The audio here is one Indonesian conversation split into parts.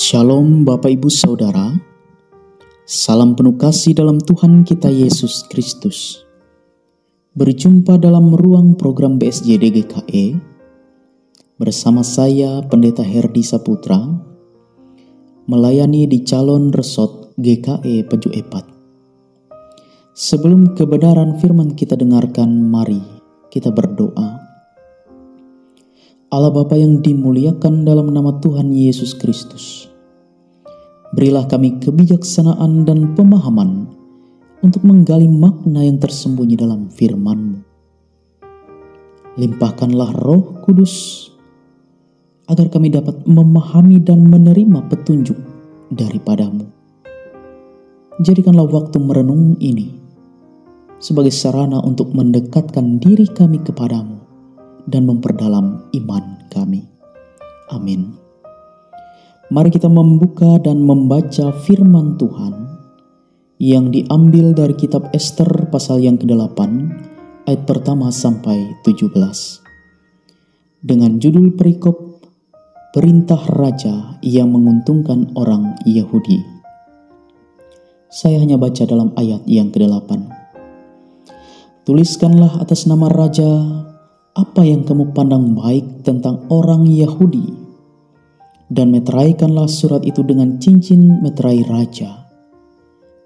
Shalom Bapak Ibu Saudara, salam penuh kasih dalam Tuhan kita Yesus Kristus. Berjumpa dalam ruang program BSJD GKE bersama saya Pendeta Herdi Saputra, melayani di calon resort GKE Peju Epat. Sebelum kebenaran firman kita dengarkan, mari kita berdoa. Allah Bapa yang dimuliakan dalam nama Tuhan Yesus Kristus, berilah kami kebijaksanaan dan pemahaman untuk menggali makna yang tersembunyi dalam firman-Mu. Limpahkanlah Roh Kudus agar kami dapat memahami dan menerima petunjuk daripada-Mu. Jadikanlah waktu merenung ini sebagai sarana untuk mendekatkan diri kami kepadamu dan memperdalam iman kami. Amin. Mari kita membuka dan membaca firman Tuhan yang diambil dari kitab Ester pasal yang ke-8 ayat pertama sampai 17. Dengan judul perikop Perintah Raja yang menguntungkan orang Yahudi. Saya hanya baca dalam ayat yang ke-8. Tuliskanlah atas nama raja apa yang kamu pandang baik tentang orang Yahudi, dan meteraikanlah surat itu dengan cincin meterai raja.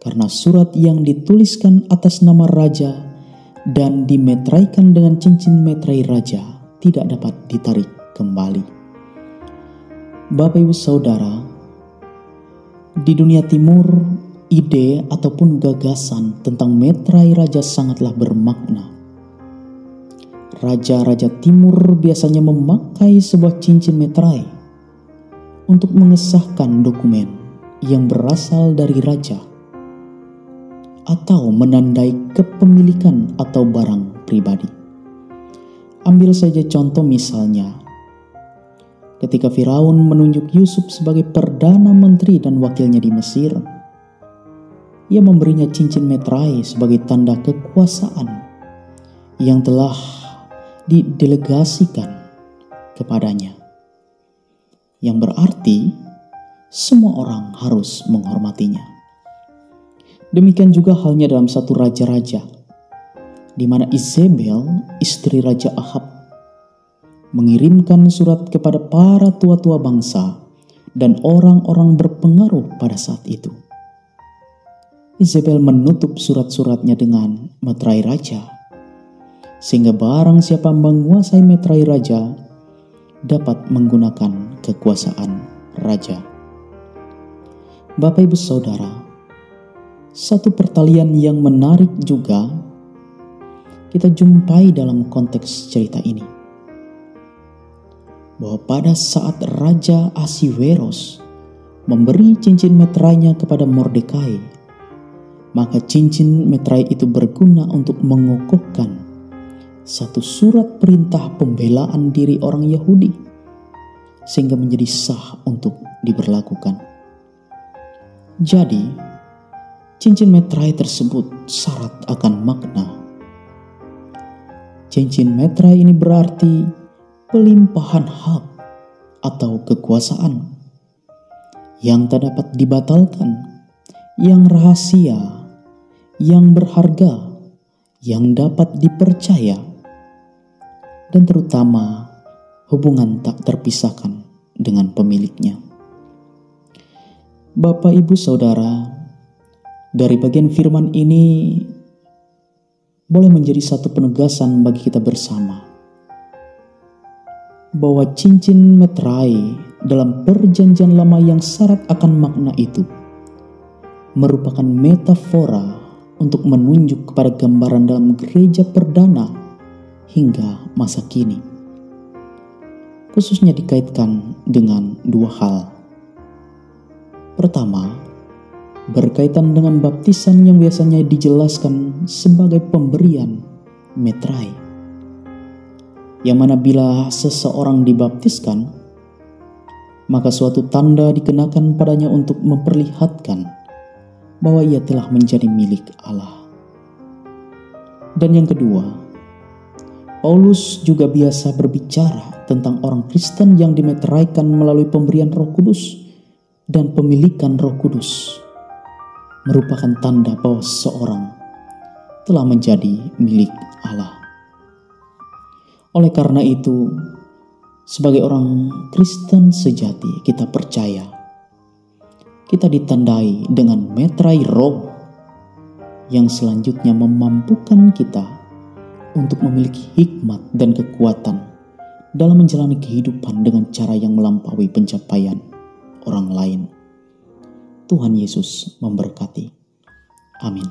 Karena surat yang dituliskan atas nama raja dan dimeteraikan dengan cincin meterai raja tidak dapat ditarik kembali. Bapak Ibu Saudara, di dunia timur, ide ataupun gagasan tentang meterai raja sangatlah bermakna. Raja-raja timur biasanya memakai sebuah cincin meterai untuk mengesahkan dokumen yang berasal dari raja atau menandai kepemilikan atau barang pribadi. Ambil saja contoh misalnya, ketika Firaun menunjuk Yusuf sebagai Perdana Menteri dan wakilnya di Mesir, ia memberinya cincin meterai sebagai tanda kekuasaan yang telah didelegasikan kepadanya, yang berarti semua orang harus menghormatinya. Demikian juga halnya dalam satu raja-raja, di mana Izebel, istri Raja Ahab, mengirimkan surat kepada para tua-tua bangsa dan orang-orang berpengaruh pada saat itu. Izebel menutup surat-suratnya dengan meterai raja, sehingga barang siapa menguasai meterai raja dapat menggunakan kekuasaan raja. Bapak Ibu Saudara, satu pertalian yang menarik juga kita jumpai dalam konteks cerita ini, bahwa pada saat Raja Ahasveros memberi cincin meterainya kepada Mordekai, maka cincin meterai itu berguna untuk mengokohkan satu surat perintah pembelaan diri orang Yahudi, sehingga menjadi sah untuk diberlakukan. Jadi, cincin meterai tersebut syarat akan makna. Cincin meterai ini berarti pelimpahan hak atau kekuasaan yang tak dapat dibatalkan, yang rahasia, yang berharga, yang dapat dipercaya, dan terutama hubungan tak terpisahkan dengan pemiliknya. Bapak Ibu Saudara, dari bagian firman ini boleh menjadi satu penegasan bagi kita bersama, bahwa cincin meterai dalam perjanjian lama yang syarat akan makna itu merupakan metafora untuk menunjuk kepada gambaran dalam gereja perdana hingga masa kini, khususnya dikaitkan dengan dua hal. Pertama, berkaitan dengan baptisan yang biasanya dijelaskan sebagai pemberian meterai, yang mana bila seseorang dibaptiskan, maka suatu tanda dikenakan padanya untuk memperlihatkan bahwa ia telah menjadi milik Allah. Dan yang kedua, Paulus juga biasa berbicara tentang orang Kristen yang dimeteraikan melalui pemberian Roh Kudus dan pemilikan Roh Kudus merupakan tanda bahwa seseorang telah menjadi milik Allah. Oleh karena itu, sebagai orang Kristen sejati, kita percaya kita ditandai dengan meterai roh yang selanjutnya memampukan kita untuk memiliki hikmat dan kekuatan dalam menjalani kehidupan dengan cara yang melampaui pencapaian orang lain. Tuhan Yesus memberkati. Amin.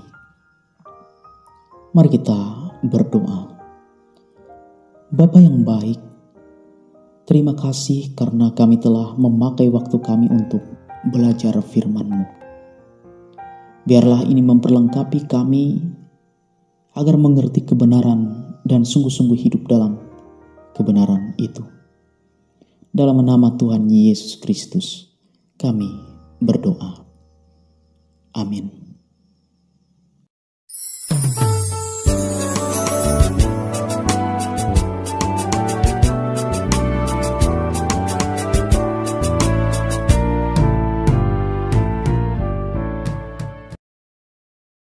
Mari kita berdoa. Bapa yang baik, terima kasih karena kami telah memakai waktu kami untuk belajar firman-Mu. Biarlah ini memperlengkapi kami agar mengerti kebenaran dan sungguh-sungguh hidup dalam kebenaran itu. Dalam nama Tuhan Yesus Kristus, kami berdoa. Amin.